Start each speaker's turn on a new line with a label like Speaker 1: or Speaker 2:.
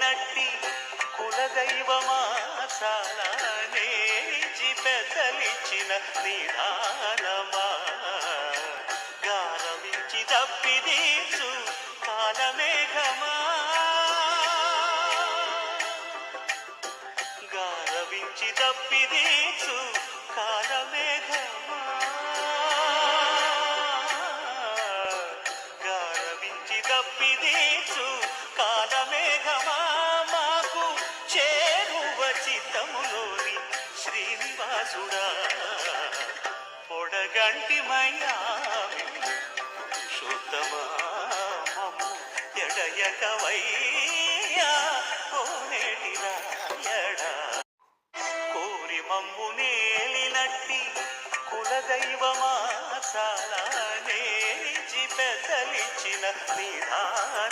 Speaker 1: నేలినట్టి కులదైవమా చాలా నేచి పెద్దలిచ్చిన నిదానమా గారవించి తప్పిదీచు కాలమేఘమా గారవించి తప్పిదీచు కాలమేఘమా గారవించి తప్పిదీచు కాలమేఘమా మాకు చేరువ చిత్తములోని శ్రీనివాసుడా పొడగంటిమయ్యా పురుషోత్తమా మమ్ము ఎడయకవయ్యా కోనేటి రాయడా కోరి మమ్ము నేలినట్టి కులదైవమా చాలా నేచి పెద్దలిచ్చిన నిదానమా